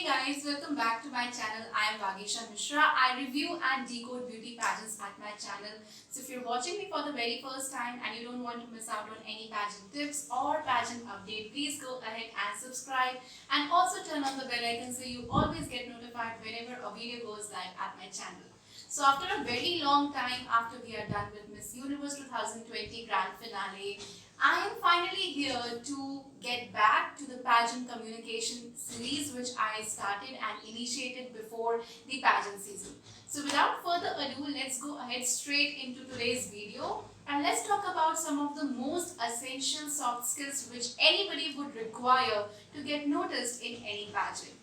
Hey guys, welcome back to my channel. I am Vagisha Mishra. I review and decode beauty pageants at my channel. So if you're watching me for the very first time and you don't want to miss out on any pageant tips or pageant update, please go ahead and subscribe and also turn on the bell icon so you always get notified whenever a video goes live at my channel. So after a very long time, after we are done with Miss Universe 2020 Grand Finale, I am finally here to get back to the pageant communication series which I started and initiated before the pageant season. So without further ado, let's go ahead straight into today's video and let's talk about some of the most essential soft skills which anybody would require to get noticed in any pageant.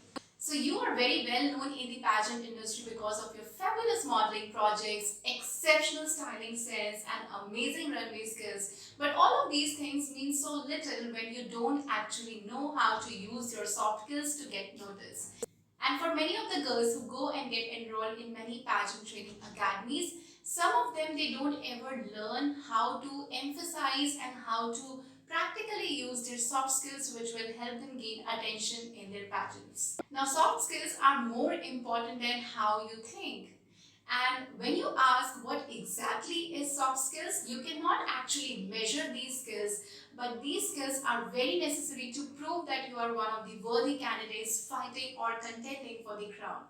So you are very well known in the pageant industry because of your fabulous modeling projects, exceptional styling sets and amazing runway skills. But all of these things mean so little when you don't actually know how to use your soft skills to get noticed. And for many of the girls who go and get enrolled in many pageant training academies, some of them they don't ever learn how to emphasize and how to practically use their soft skills which will help them gain attention in their pageants. Now soft skills are more important than how you think. And when you ask what exactly is soft skills, you cannot actually measure these skills, but these skills are very necessary to prove that you are one of the worthy candidates fighting or contending for the crown.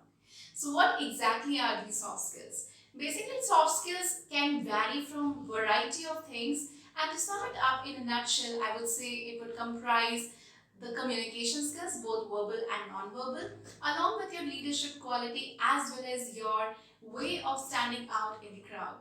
So what exactly are these soft skills? Basically, soft skills can vary from a variety of things, and to sum it up in a nutshell, I would say it would comprise the communication skills, both verbal and non-verbal, along with your leadership quality as well as your way of standing out in the crowd.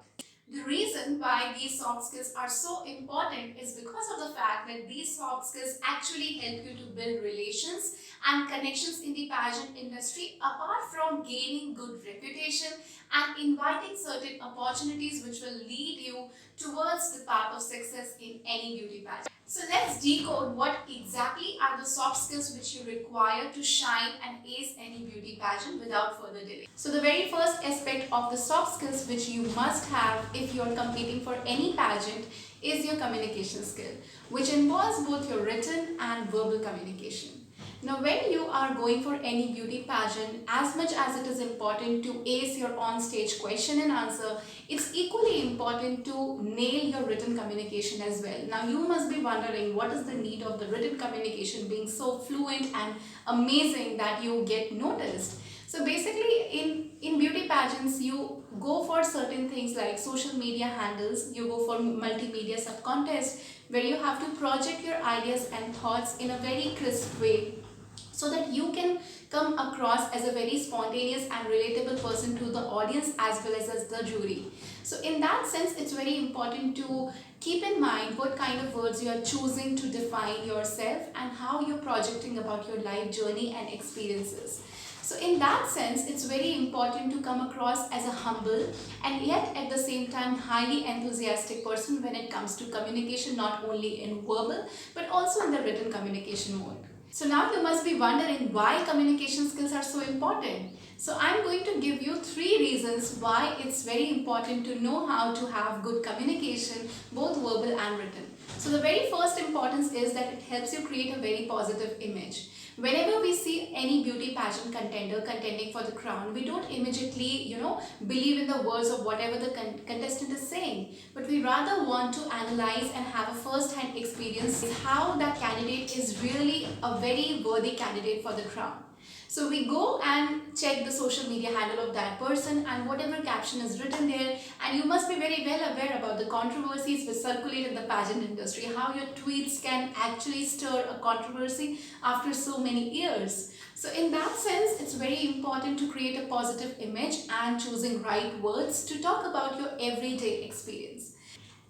The reason why these soft skills are so important is because of the fact that these soft skills actually help you to build relations and connections in the pageant industry, apart from gaining good reputation and inviting certain opportunities which will lead you towards the path of success in any beauty pageant. So let's decode what exactly are the soft skills which you require to shine and ace any beauty pageant without further delay. So the very first aspect of the soft skills which you must have if you are competing for any pageant is your communication skill, which involves both your written and verbal communication. Now when you are going for any beauty pageant, as much as it is important to ace your on-stage question and answer, it's equally important to nail your written communication as well. Now you must be wondering what is the need of the written communication being so fluent and amazing that you get noticed. So basically in beauty pageants, you go for certain things like social media handles, you go for multimedia sub-contest where you have to project your ideas and thoughts in a very crisp way so that you can come across as a very spontaneous and relatable person to the audience as well as the jury. So in that sense, it's very important to keep in mind what kind of words you are choosing to define yourself and how you're projecting about your life journey and experiences. So in that sense, it's very important to come across as a humble and yet at the same time highly enthusiastic person when it comes to communication, not only in verbal but also in the written communication mode. So now you must be wondering why communication skills are so important. So I'm going to give you 3 reasons why it's very important to know how to have good communication, both verbal and written. So the very first importance is that it helps you create a very positive image. Whenever we see any beauty pageant contender contending for the crown, we don't immediately, believe in the words of whatever the contestant is saying. But we rather want to analyze and have a first-hand experience how that candidate is really a very worthy candidate for the crown. So we go and check the social media handle of that person and whatever caption is written there, and you must be very well aware about the controversies which circulate in the pageant industry, how your tweets can actually stir a controversy after so many years. So in that sense, it's very important to create a positive image and choosing right words to talk about your everyday experience.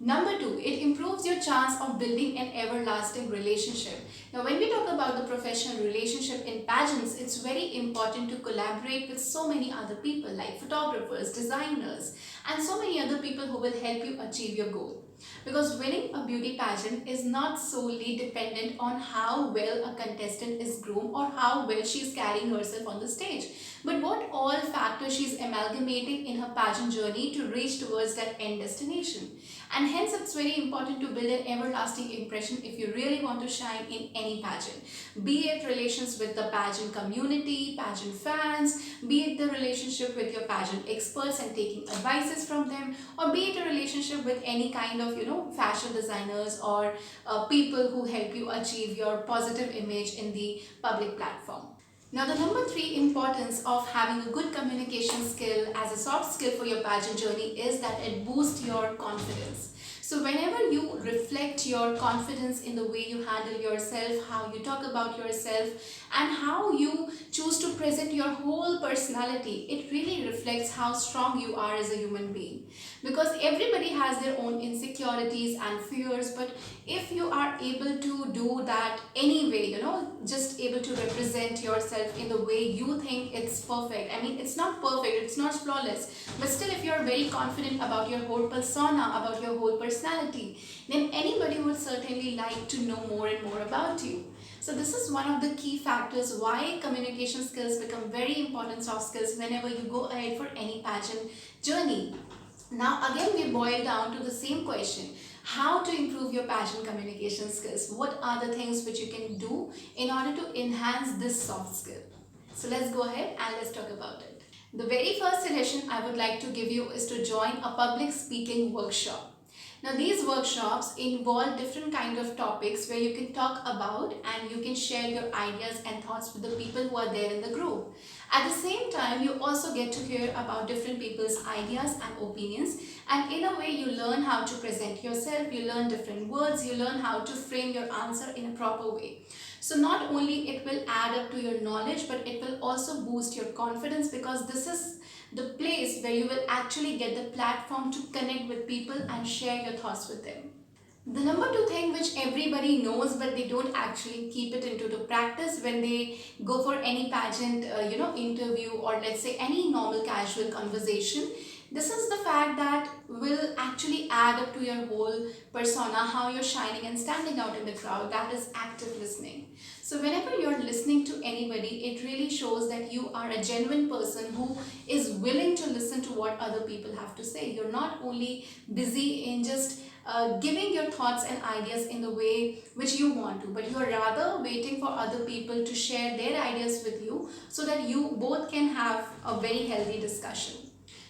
Number 2, it improves your chance of building an everlasting relationship. Now when we talk about the professional relationship in pageants, it's very important to collaborate with so many other people like photographers, designers and so many other people who will help you achieve your goal. Because winning a beauty pageant is not solely dependent on how well a contestant is groomed or how well she is carrying herself on the stage, but what all factors she is amalgamating in her pageant journey to reach towards that end destination. And hence it's very important to build an everlasting impression if you really want to shine in any pageant. Be it relations with the pageant community, pageant fans, be it the relationship with your pageant experts and taking advices from them, or be it a relationship with any kind of fashion designers or people who help you achieve your positive image in the public platform. Now, the number three importance of having a good communication skill as a soft skill for your pageant journey is that it boosts your confidence. So whenever you reflect your confidence in the way you handle yourself, how you talk about yourself, and how you choose to present your whole personality, it really reflects how strong you are as a human being. Because everybody has their own insecurities and fears, but if you are able to do that anyway, just able to represent yourself in the way you think it's perfect. I mean, it's not perfect, it's not flawless, but still if you're very confident about your whole persona, about your whole personality, then anybody would certainly like to know more and more about you. So this is one of the key factors why communication skills become very important soft skills whenever you go ahead for any pageant journey. Now again we boil down to the same question: how to improve your pageant communication skills? What are the things which you can do in order to enhance this soft skill? So let's go ahead and let's talk about it. The very first suggestion I would like to give you is to join a public speaking workshop. Now these workshops involve different kind of topics where you can talk about and you can share your ideas and thoughts with the people who are there in the group. At the same time, you also get to hear about different people's ideas and opinions, and in a way you learn how to present yourself, you learn different words, you learn how to frame your answer in a proper way. So not only it will add up to your knowledge, but it will also boost your confidence, because this is the place where you will actually get the platform to connect with people and share your thoughts with them. The number two thing which everybody knows but they don't actually keep it into the practice when they go for any pageant interview, or let's say any normal casual conversation, this is the fact that will actually add up to your whole persona, how you're shining and standing out in the crowd. That is active listening. So whenever you're listening to anybody, it really shows that you are a genuine person who is willing to listen to what other people have to say. You're not only busy in just giving your thoughts and ideas in the way which you want to, but you are rather waiting for other people to share their ideas with you so that you both can have a very healthy discussion.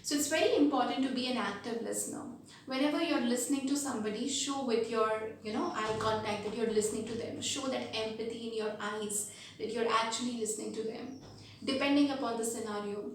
So it's very important to be an active listener. Whenever you're listening to somebody, show with your eye contact that you're listening to them. Show that empathy in your eyes, that you're actually listening to them, depending upon the scenario.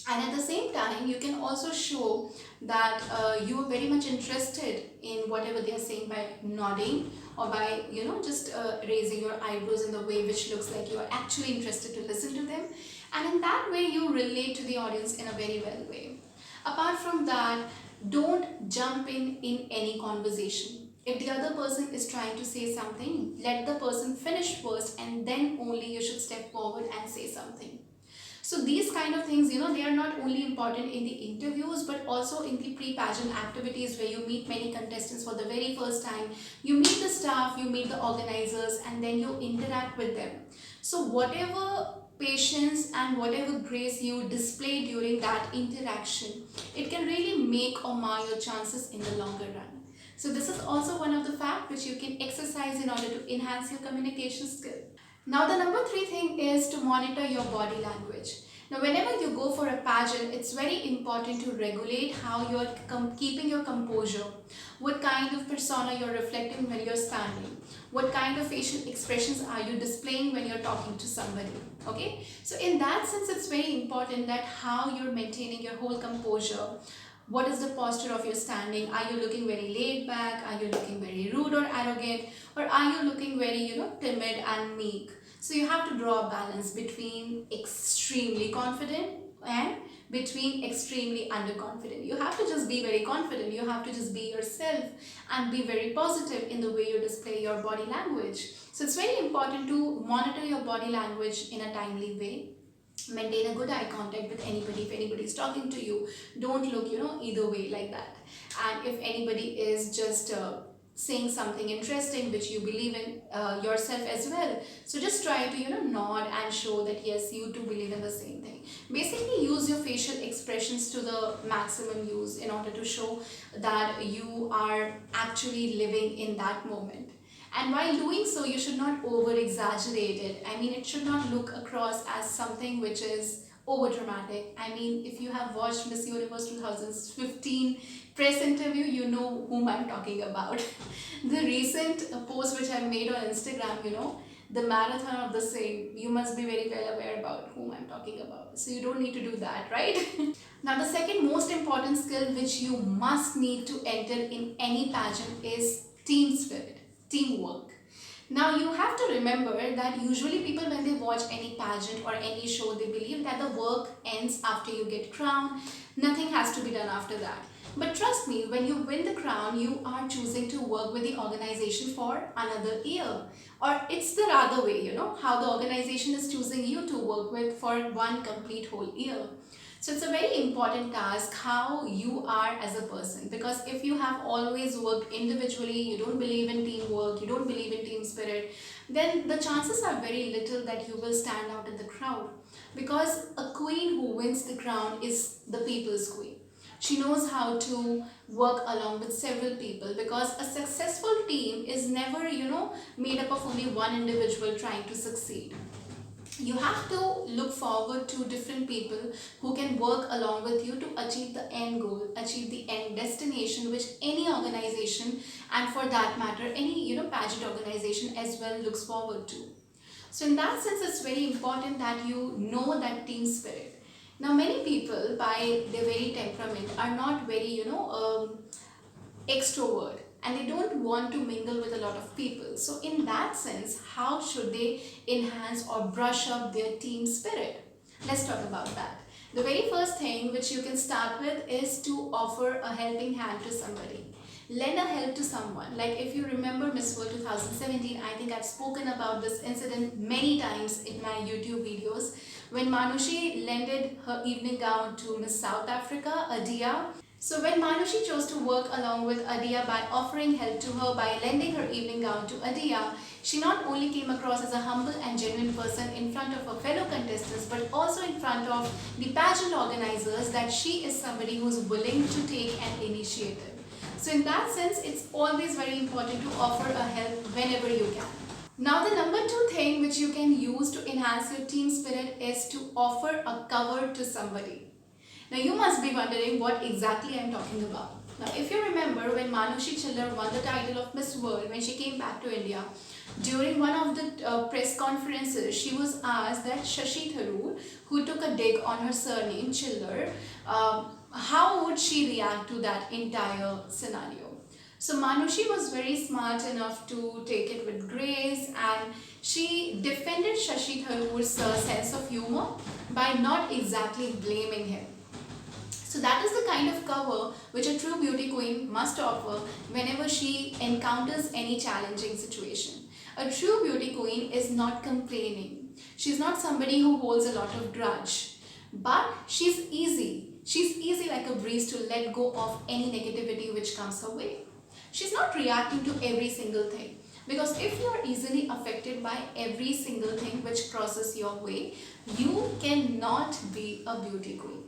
And at the same time, you can also show that you are very much interested in whatever they are saying by nodding, or by just raising your eyebrows in the way which looks like you are actually interested to listen to them. And in that way you relate to the audience in a very well way. Apart from that, don't jump in any conversation. If the other person is trying to say something, let the person finish first, and then only you should step forward and say something. So these kind of things, they are not only important in the interviews, but also in the pre-pageant activities where you meet many contestants for the very first time. You meet the staff, you meet the organizers, and then you interact with them. So whatever patience and whatever grace you display during that interaction, it can really make or mar your chances in the longer run. So this is also one of the facts which you can exercise in order to enhance your communication skill. Now the number three thing is to monitor your body language. Now whenever you go for a pageant, it's very important to regulate how you're keeping your composure, what kind of persona you're reflecting when you're standing, what kind of facial expressions are you displaying when you're talking to somebody. Okay, so in that sense it's very important that how you're maintaining your whole composure. What is the posture of your standing? Are you looking very laid back? Are you looking very rude or arrogant? Or are you looking very, timid and meek? So you have to draw a balance between extremely confident and between extremely underconfident. You have to just be very confident. You have to just be yourself and be very positive in the way you display your body language. So it's very important to monitor your body language in a timely way. Maintain a good eye contact with anybody. If anybody is talking to you, don't look, either way like that. And if anybody is just saying something interesting which you believe in yourself as well, so just try to, nod and show that yes, you too believe in the same thing. Basically use your facial expressions to the maximum use in order to show that you are actually living in that moment. And while doing so, you should not over exaggerate it. I mean, it should not look across as something which is over dramatic. I mean, if you have watched Miss Universe 2015 press interview, you know whom I'm talking about. The recent post which I made on Instagram, the marathon of the same, you must be very well aware about whom I'm talking about. So you don't need to do that, right? Now, the second most important skill which you must need to enter in any pageant is team spirit. Teamwork. Now you have to remember that usually people, when they watch any pageant or any show, they believe that the work ends after you get crowned. Nothing has to be done after that. But trust me, when you win the crown, you are choosing to work with the organization for another year. Or it's the other way, how the organization is choosing you to work with for one complete whole year. So it's a very important task how you are as a person, because if you have always worked individually, you don't believe in teamwork, you don't believe in team spirit, then the chances are very little that you will stand out in the crowd, because a queen who wins the crown is the people's queen. She knows how to work along with several people, because a successful team is never, made up of only one individual trying to succeed. You have to look forward to different people who can work along with you to achieve the end goal, achieve the end destination, which any organization, and for that matter any pageant organization as well, looks forward to. So in that sense, it's very important that you know that team spirit. Now many people, by their very temperament, are not very extrovert, and they don't want to mingle with a lot of people. So in that sense, how should they enhance or brush up their team spirit? Let's talk about that. The very first thing which you can start with is to offer a helping hand to somebody. Lend a help to someone. Like if you remember Miss World 2017, I think I've spoken about this incident many times in my YouTube videos, when Manushi lended her evening gown to Miss South Africa, Adia. So when Manushi chose to work along with Adia by offering help to her by lending her evening gown to Adia, she not only came across as a humble and genuine person in front of her fellow contestants, but also in front of the pageant organizers, that she is somebody who's willing to take an initiative. So in that sense, it's always very important to offer a help whenever you can. Now the number two thing which you can use to enhance your team spirit is to offer a cover to somebody. Now you must be wondering what exactly I am talking about. Now if you remember, when Manushi Chillar won the title of Miss World, when she came back to India, during one of the press conferences, she was asked that Shashi Tharoor, who took a dig on her surname Chillar, how would she react to that entire scenario? So Manushi was very smart enough to take it with grace, and she defended Shashi Tharoor's sense of humor by not exactly blaming him. So that is the kind of cover which a true beauty queen must offer whenever she encounters any challenging situation. A true beauty queen is not complaining. She's not somebody who holds a lot of grudge, but she's easy. She's easy like a breeze to let go of any negativity which comes her way. She's not reacting to every single thing, because if you are easily affected by every single thing which crosses your way, you cannot be a beauty queen.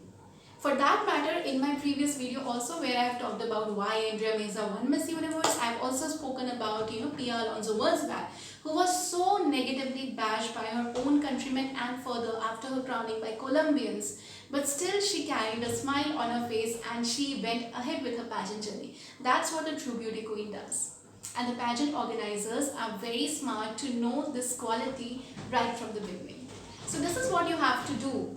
For that matter, in my previous video also, where I have talked about why Andrea Meza won Miss Universe, I have also spoken about Pia Alonso Wurzbach, who was so negatively bashed by her own countrymen and further after her crowning by Colombians. But still she carried a smile on her face and she went ahead with her pageant journey. That's what a true beauty queen does. And the pageant organizers are very smart to know this quality right from the beginning. So this is what you have to do.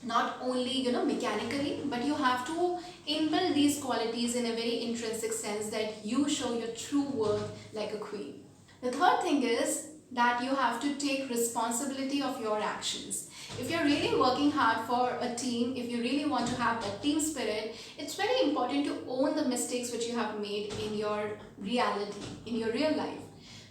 Not only mechanically, but you have to inbuild these qualities in a very intrinsic sense, that you show your true worth like a queen. The third thing is that you have to take responsibility of your actions. If you're really working hard for a team, if you really want to have that team spirit, it's very important to own the mistakes which you have made in your reality, in your real life.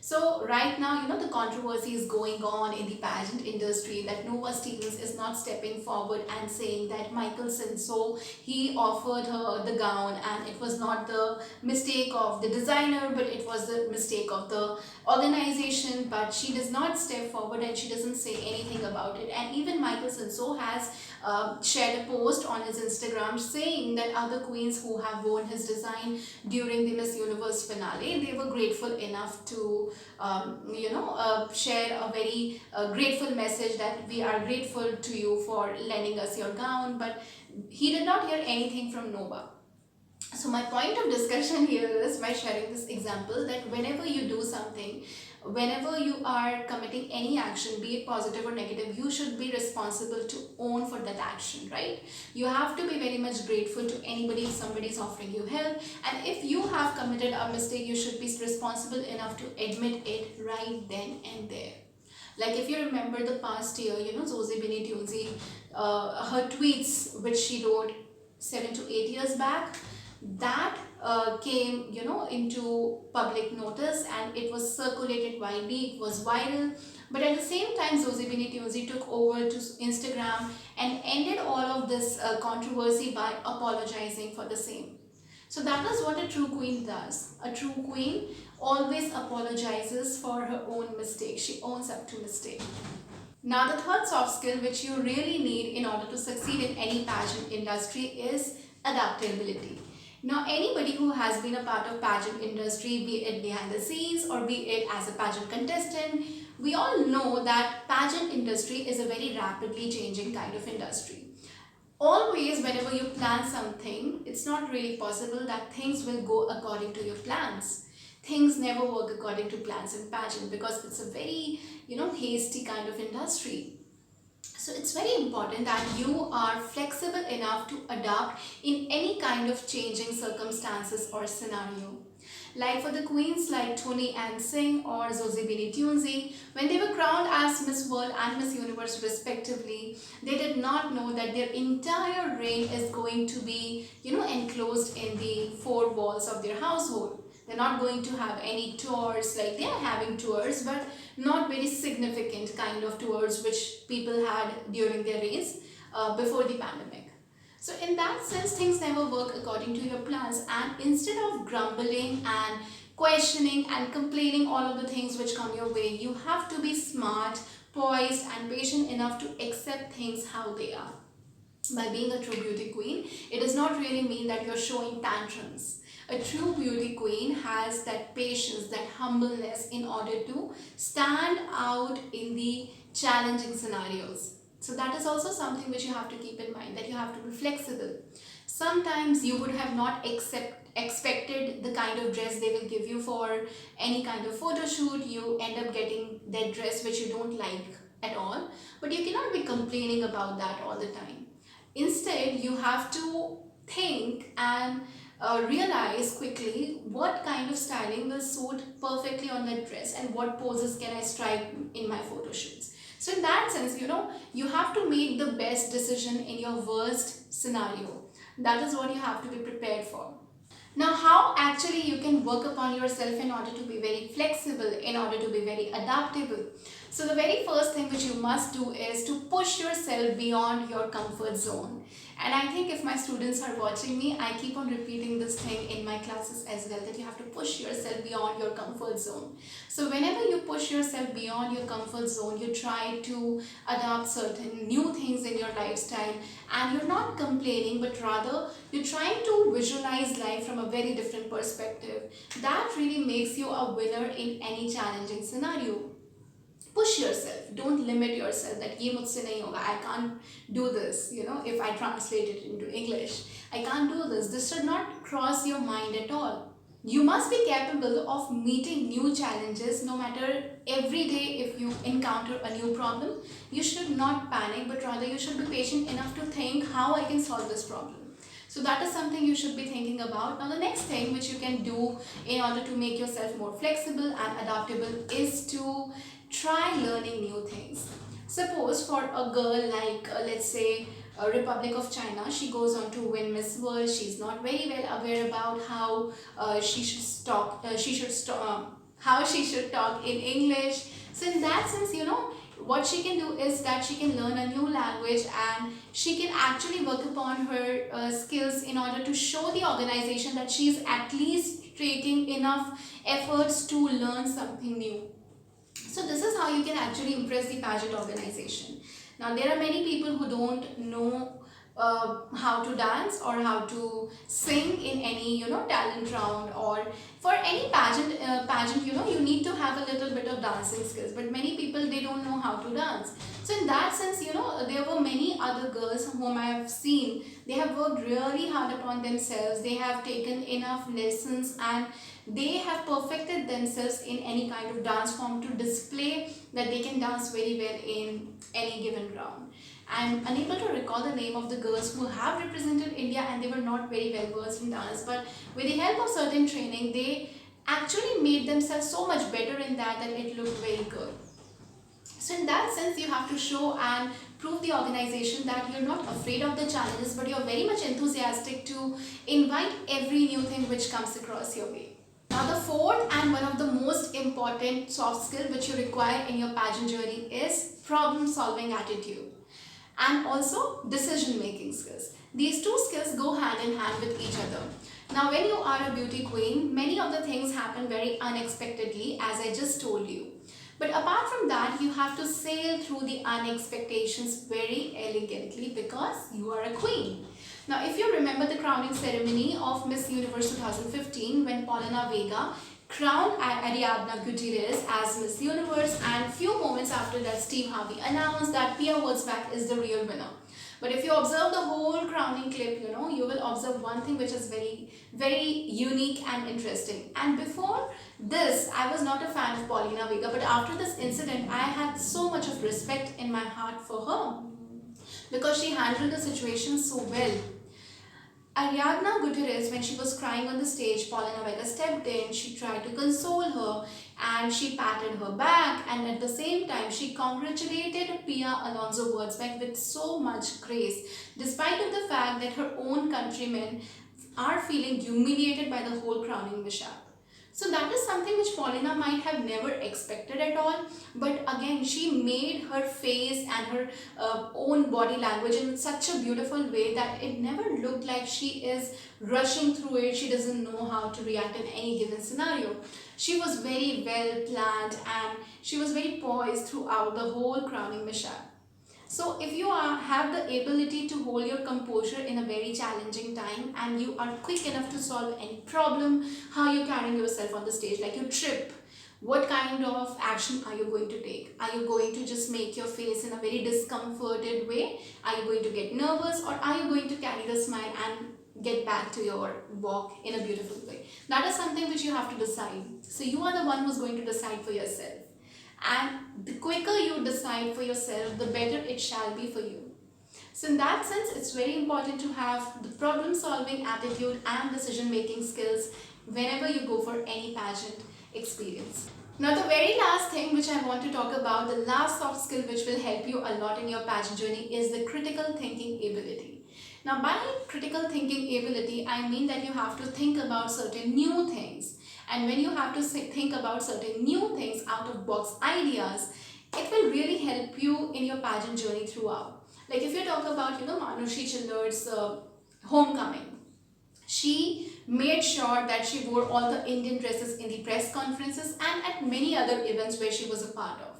So right now, the controversy is going on in the pageant industry that Nova Stevens is not stepping forward and saying that Michael Senso, he offered her the gown and it was not the mistake of the designer, but it was the mistake of the organization. But she does not step forward and she doesn't say anything about it. And even Michael Senso has shared a post on his Instagram saying that other queens who have worn his design during the Miss Universe finale, they were grateful enough to share a very grateful message that we are grateful to you for lending us your gown. But he did not hear anything from Nova. So my point of discussion here is, by sharing this example, that whenever you do something, whenever you are committing any action, be it positive or negative, you should be responsible to own for that action, right? You have to be very much grateful to anybody if somebody is offering you help, and if you have committed a mistake, you should be responsible enough to admit it right then and there. Like if you remember the past year, Zoe Bini Tunzi, her tweets which she wrote 7 to 8 years back, that came into public notice and it was circulated widely, it was viral. But at the same time, Zoe Bini Tunzi took over to Instagram and ended all of this controversy by apologizing for the same. So that is what a true queen does. A true queen always apologizes for her own mistake. She owns up to mistake. Now the third soft skill which you really need in order to succeed in any pageant industry is adaptability. Now anybody who has been a part of pageant industry, be it behind the scenes or be it as a pageant contestant, we all know that pageant industry is a very rapidly changing kind of industry. Always whenever you plan something, it's not really possible that things will go according to your plans. Things never work according to plans in pageant because it's a very hasty kind of industry. So it's very important that you are flexible enough to adapt in any kind of changing circumstances or scenario. Like for the queens like Toni Ann Singh or Zoe Bini Tunzi, when they were crowned as Miss World and Miss Universe respectively, they did not know that their entire reign is going to be, enclosed in the four walls of their household. They're not going to have any tours, like they are having tours, but not very significant kind of tours which people had during their reigns before the pandemic. So in that sense, things never work according to your plans, and instead of grumbling and questioning and complaining all of the things which come your way, you have to be smart, poised and patient enough to accept things how they are. By being a true beauty queen, it does not really mean that you're showing tantrums. A true beauty queen has that patience, that humbleness in order to stand out in the challenging scenarios. So that is also something which you have to keep in mind, that you have to be flexible. Sometimes you would have not expected the kind of dress they will give you for any kind of photo shoot. You end up getting that dress which you don't like at all, but you cannot be complaining about that all the time. Instead, you have to think and realize quickly what kind of styling will suit perfectly on that dress and what poses can I strike in my photo shoots. So in that sense, you have to make the best decision in your worst scenario. That is what you have to be prepared for. Now, how actually you can work upon yourself in order to be very flexible, in order to be very adaptable. So the very first thing which you must do is to push yourself beyond your comfort zone. And I think if my students are watching me, I keep on repeating this thing in my classes as well, that you have to push yourself beyond your comfort zone. So whenever you push yourself beyond your comfort zone, you try to adopt certain new things in your lifestyle, and you're not complaining, but rather you're trying to visualize life from a very different perspective. That really makes you a winner in any challenging scenario. Push yourself, don't limit yourself that ye mujhse nahi hoga, I can't do this. If I translate it into English, I can't do this should not cross your mind at all. You must be capable of meeting new challenges. No matter every day if you encounter a new problem, you should not panic, but rather you should be patient enough to think how I can solve this problem. So that is something you should be thinking about. Now the next thing which you can do in order to make yourself more flexible and adaptable is to try learning new things. Suppose for a girl like let's say Republic of China, she goes on to win Miss World. She's not very well aware about how she should how she should talk in English. So in that sense, what she can do is that she can learn a new language, and she can actually work upon her skills in order to show the organization that she is at least taking enough efforts to learn something new. So this is how you can actually impress the pageant organization. Now there are many people who don't know how to dance or how to sing in any talent round, or for any pageant you need to have a little bit of dancing skills, but many people, they don't know how to dance. So in that sense, there were many other girls whom I have seen. They have worked really hard upon themselves, they have taken enough lessons, and they have perfected themselves in any kind of dance form to display that they can dance very well in any given round. I'm unable to recall the name of the girls who have represented India, and they were not very well versed in dance, but with the help of certain training, they actually made themselves so much better in that it looked very good. So in that sense, you have to show and prove the organization that you're not afraid of the challenges, but you're very much enthusiastic to invite every new thing which comes across your way. Now the fourth and one of the most important soft skill which you require in your pageant journey is problem solving attitude, and also decision making skills. These two skills go hand in hand with each other. Now when you are a beauty queen, many of the things happen very unexpectedly, as I just told you. But apart from that, you have to sail through the unexpectations very elegantly because you are a queen. Now, if you remember the crowning ceremony of Miss Universe 2015, when Paulina Vega crowned Ariadna Gutierrez as Miss Universe, and few moments after that, Steve Harvey announced that Pia Wurtzbach is the real winner. But if you observe the whole crowning clip, you will observe one thing which is very, very unique and interesting. And before this, I was not a fan of Paulina Vega, but after this incident, I had so much of respect in my heart for her because she handled the situation so well. Ariadna Gutierrez, when she was crying on the stage, Paulina Vega stepped in, she tried to console her, and she patted her back, and at the same time she congratulated Pia Alonso Wurtzbach with so much grace, despite of the fact that her own countrymen are feeling humiliated by the whole crowning mishap. So that is something which Paulina might have never expected at all. But again, she made her face and her own body language in such a beautiful way that it never looked like she is rushing through it. She doesn't know how to react in any given scenario. She was very well planned, and she was very poised throughout the whole crowning mishap. So if you have the ability to hold your composure in a very challenging time, and you are quick enough to solve any problem, how you're carrying yourself on the stage, like you trip, what kind of action are you going to take? Are you going to just make your face in a very discomforted way? Are you going to get nervous, or are you going to carry the smile and get back to your walk in a beautiful way? That is something which you have to decide. So you are the one who's going to decide for yourself. And the quicker you decide for yourself, the better it shall be for you. So in that sense, it's very important to have the problem solving attitude and decision making skills whenever you go for any pageant experience. Now the very last thing which I want to talk about, the last soft skill which will help you a lot in your pageant journey, is the critical thinking ability. Now by critical thinking ability, I mean that you have to think about certain new things. And when you have to think about certain new things, out of box ideas, it will really help you in your pageant journey throughout. Like if you talk about, Manushi Chiller's homecoming, she made sure that she wore all the Indian dresses in the press conferences and at many other events where she was a part of.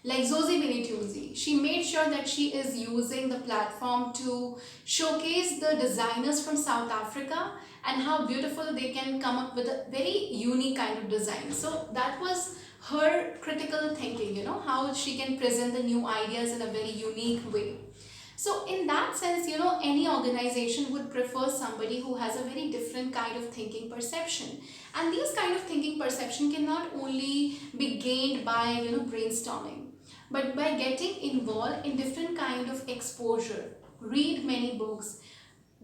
Like Zosie Binitunzi, she made sure that she is using the platform to showcase the designers from South Africa and how beautiful they can come up with a very unique kind of design. So that was her critical thinking, how she can present the new ideas in a very unique way. So in that sense, any organization would prefer somebody who has a very different kind of thinking perception. And these kind of thinking perception can not only be gained by, brainstorming, but by getting involved in different kind of exposure. Read many books,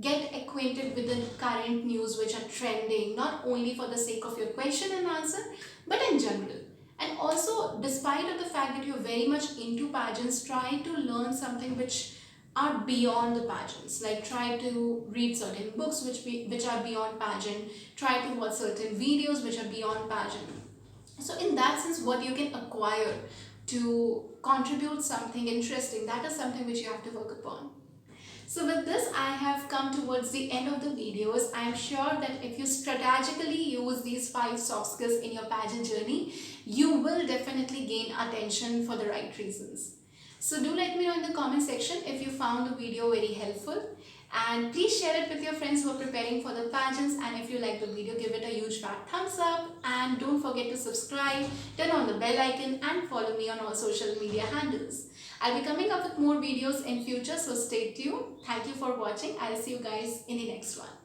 get acquainted with the current news which are trending, not only for the sake of your question and answer, but in general. And also, despite of the fact that you're very much into pageants, try to learn something which are beyond the pageants. Like try to read certain books which are beyond pageant, try to watch certain videos which are beyond pageant. So in that sense, what you can acquire to contribute something interesting, that is something which you have to work upon. So with this, I have come towards the end of the videos. I am sure that if you strategically use these 5 soft skills in your pageant journey, you will definitely gain attention for the right reasons. So do let me know in the comment section if you found the video very helpful, and please share it with your friends who are preparing for the pageants, and if you like the video, give it a huge fat thumbs up, and don't forget to subscribe, turn on the bell icon, and follow me on all social media handles. I'll be coming up with more videos in future, so stay tuned. Thank you for watching. I'll see you guys in the next one.